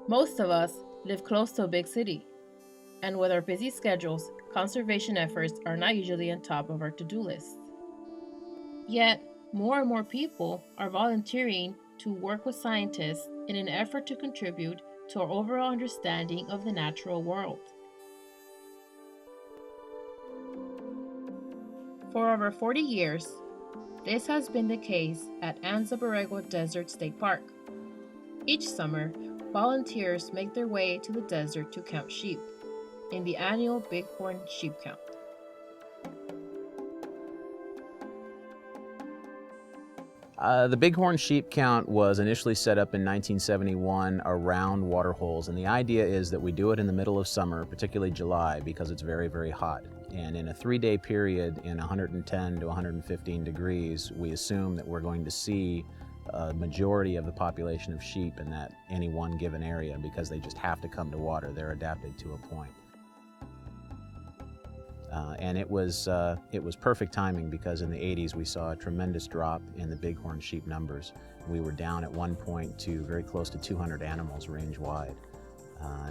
Most of us live close to a big city, and with our busy schedules, conservation efforts are not usually on top of our to-do list. Yet, more and more people are volunteering to work with scientists in an effort to contribute to our overall understanding of the natural world. For over 40 years, this has been the case at Anza-Borrego Desert State Park. Each summer, volunteers make their way to the desert to count sheep in the annual Bighorn Sheep Count. The Bighorn sheep count was initially set up in 1971 around water holes, and the idea is that we do it in the middle of summer, particularly July, because it's very, very hot. And in a 3-day period in 110 to 115 degrees, we assume that we're going to see a majority of the population of sheep in any one given area because they just have to come to water. They're adapted to a point. And it was perfect timing because in the 80s we saw a tremendous drop in the bighorn sheep numbers. We were down at one point to very close to 200 animals range-wide.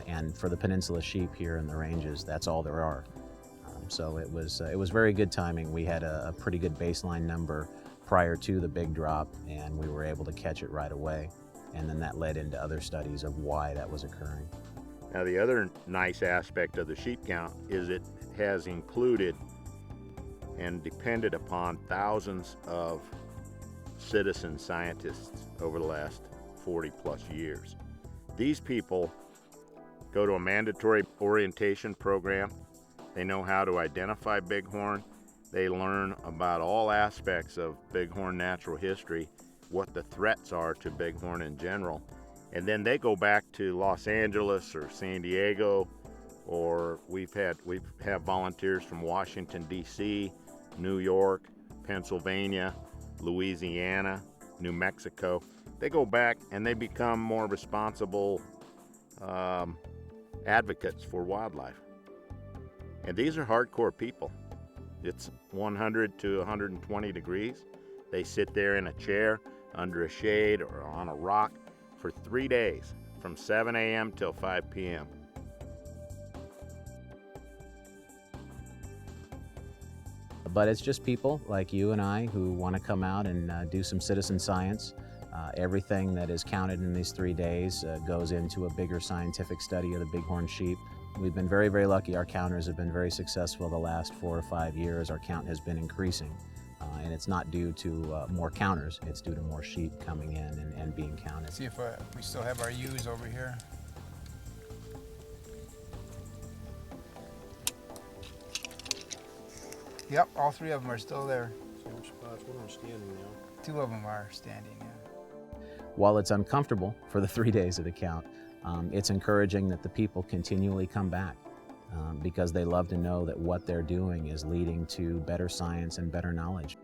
And for the peninsula sheep here in the ranges, that's all there are. So it was very good timing. We had a pretty good baseline number prior to the big drop, and we were able to catch it right away. And then that led into other studies of why that was occurring. Now, the other nice aspect of the sheep count is it has included and depended upon thousands of citizen scientists over the last 40 plus years. These people go to a mandatory orientation program. They know how to identify bighorn. They learn about all aspects of bighorn natural history, what the threats are to bighorn in general. And then they go back to Los Angeles or San Diego, or we have volunteers from Washington, D.C., New York, Pennsylvania, Louisiana, New Mexico. They go back and they become more responsible advocates for wildlife. And these are hardcore people. It's 100 to 120 degrees. They sit there in a chair, under a shade, or on a rock for 3 days, from 7 a.m. till 5 p.m. But it's just people like you and I who want to come out and do some citizen science. Everything that is counted in these 3 days goes into a bigger scientific study of the bighorn sheep. We've been very, very lucky. Our counters have been very successful the last 4 or 5 years. Our count has been increasing. And it's not due to more counters, it's due to more sheep coming in and being counted. See if we still have our ewes over here. Yep, all 3 of them are still there. Same spots, one of them standing now. 2 of them are standing, yeah. While it's uncomfortable for the 3 days of the count, it's encouraging that the people continually come back because they love to know that what they're doing is leading to better science and better knowledge.